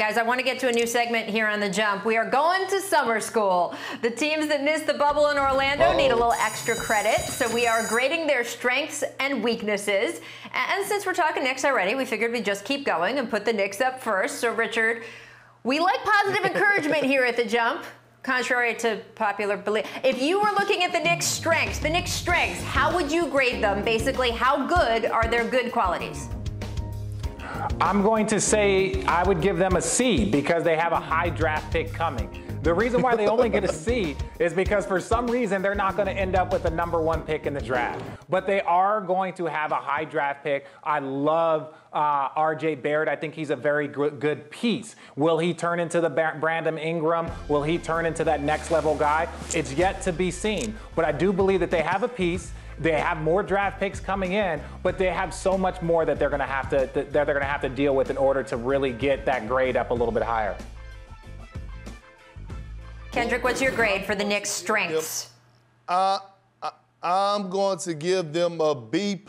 Guys, I want to get to a new segment here on The Jump. We are going to summer school. The teams that missed the bubble in Orlando need a little extra credit, so we are grading their strengths and weaknesses. And since we're talking Knicks already, we figured we'd just keep going and put the Knicks up first. So, Richard, we like positive encouragement here at The Jump, contrary to popular belief. If you were looking at the Knicks' strengths, how would you grade them? Basically, how good are their good qualities? I'm going to say I would give them a C because they have a high draft pick coming. The reason why they only get a C is because for some reason they're not going to end up with the #1 pick in the draft. But they are going to have a high draft pick. I love R.J. Barrett. I think he's a very good piece. Will he turn into the Brandon Ingram? Will he turn into that next level guy? It's yet to be seen. But I do believe that they have a piece. They have more draft picks coming in, but they have so much more that they're going to have to deal with in order to really get that grade up a little bit higher. Kendrick, what's your grade for the Knicks' strengths? I'm going to give them a B+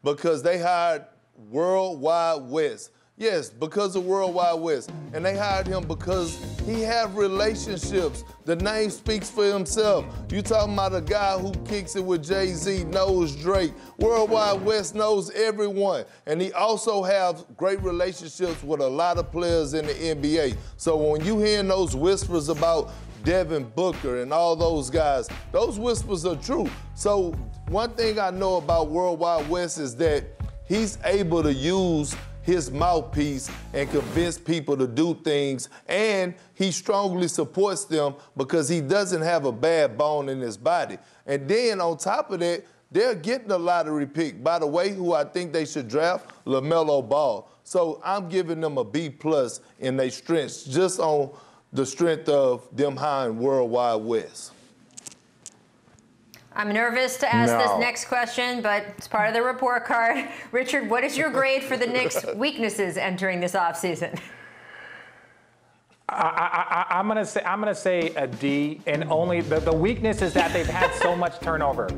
because they hired Worldwide West. Yes, because of Worldwide West. And they hired him because he had relationships. The name speaks for himself. You talking about a guy who kicks it with Jay-Z, knows Drake. Worldwide West knows everyone. And he also has great relationships with a lot of players in the NBA. So when you hearing those whispers about Devin Booker and all those guys, those whispers are true. So one thing I know about Worldwide West is that he's able to use his mouthpiece and convince people to do things, and he strongly supports them because he doesn't have a bad bone in his body. And then on top of that, they're getting a lottery pick, by the way, who I think they should draft, LaMelo Ball. So I'm giving them a B+ in their strengths, just on the strength of them hiring Worldwide West. I'm nervous to ask this next question, but it's part of the report card. Richard, what is your grade for the Knicks' weaknesses entering this offseason? I'm gonna say a D, and only the weakness is that they've had so much turnover.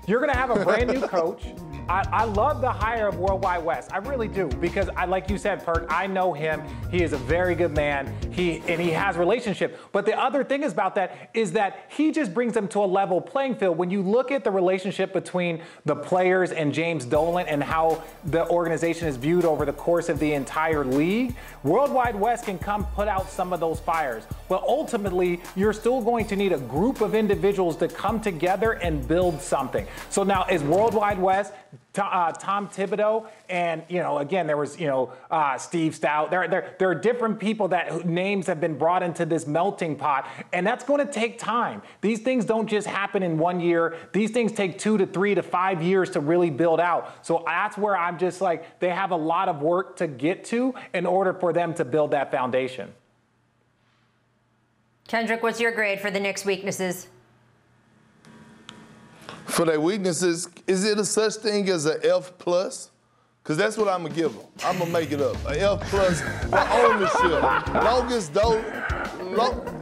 You're gonna have a brand new coach. I love the hire of Worldwide West. I really do, because like you said, Perk, I know him. He is a very good man. He has relationship. But the other thing about that is that he just brings them to a level playing field. When you look at the relationship between the players and James Dolan and how the organization is viewed over the course of the entire league, Worldwide West can come put out some of those fires. But ultimately, you're still going to need a group of individuals to come together and build something. So now is Worldwide West, Tom Thibodeau, and again there was Steve Stout. There are different people whose names have been brought into this melting pot, and that's going to take time. These things don't just happen in 1 year. These things take 2 to 3 to 5 years to really build out. So that's where I'm just like, they have a lot of work to get to in order for them to build that foundation. Kendrick, what's your grade for the Knicks' weaknesses? For their weaknesses, is it a such thing as an F+? Because that's what I'm going to give them. I'm going to make it up. An F+ for ownership.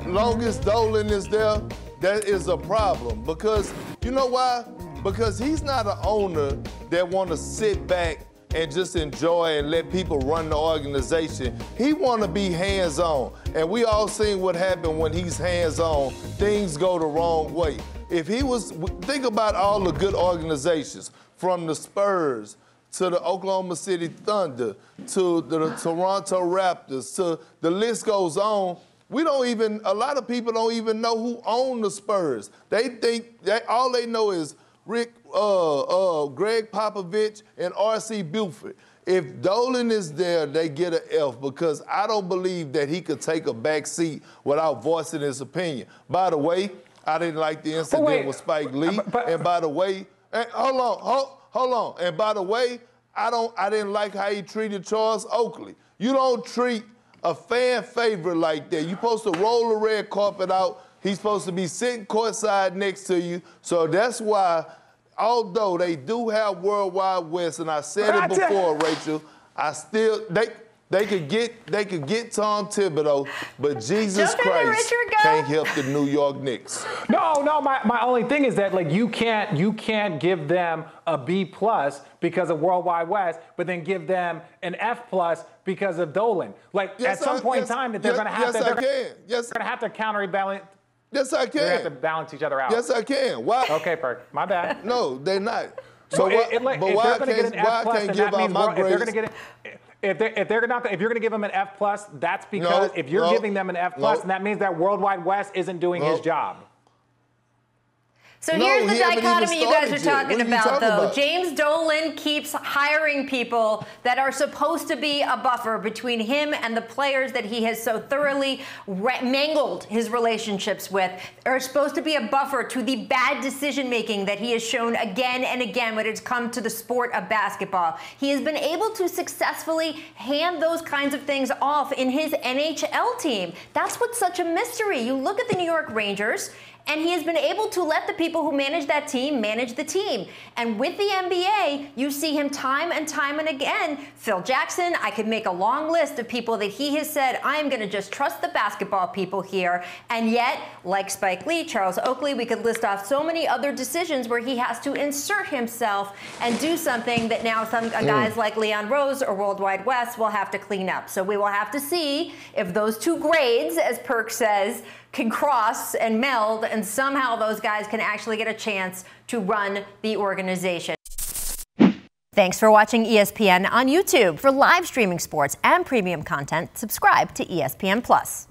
Longest Dolan is there, that is a problem. Because, you know why? Because he's not an owner that want to sit back and just enjoy and let people run the organization. He want to be hands-on. And we all seen what happened when he's hands-on. Things go the wrong way. If he was, think about all the good organizations, from the Spurs to the Oklahoma City Thunder to the Toronto Raptors, to the list goes on. A lot of people don't even know who own the Spurs. They think that all they know is Greg Popovich and R.C. Buford. If Dolan is there, they get an F, because I don't believe that he could take a back seat without voicing his opinion. By the way, I didn't like the incident with Spike Lee. And by the way, hold on. And by the way, I didn't like how he treated Charles Oakley. You don't treat a fan favorite like that. You're supposed to roll the red carpet out. He's supposed to be sitting courtside next to you. So that's why, although they do have Worldwide West, and I said it before, Rachel, They could get Tom Thibodeau, but Jesus Don't let Christ Richard go. can't help the New York Knicks. No, my only thing is that like you can't give them a B+ because of World Wide West, but then give them an F+ because of Dolan. Like Yes, at some point in time that they're going to have to counterbalance. Yes, I can. They have to balance each other out. Yes, I can. Why? Okay, Perk. My bad. No, they're not. So but why can't give out my grades? If you're going to give them an F+, that's because if you're giving them an F+, then that means that World Wide West isn't doing his job. So here's the dichotomy you guys are talking about, though. About? James Dolan keeps hiring people that are supposed to be a buffer between him and the players that he has so thoroughly mangled his relationships with, are supposed to be a buffer to the bad decision-making that he has shown again and again when it's come to the sport of basketball. He has been able to successfully hand those kinds of things off in his NHL team. That's what's such a mystery. You look at the New York Rangers, and he has been able to let the people who manage that team manage the team. And with the NBA, you see him time and time and again. Phil Jackson, I could make a long list of people that he has said, I am going to just trust the basketball people here. And yet, like Spike Lee, Charles Oakley, we could list off so many other decisions where he has to insert himself and do something that now some guys like Leon Rose or World Wide West will have to clean up. So we will have to see if those two grades, as Perk says, can cross and meld, and somehow those guys can actually get a chance to run the organization. Thanks for watching ESPN on YouTube. For live streaming sports and premium content, subscribe to ESPN+.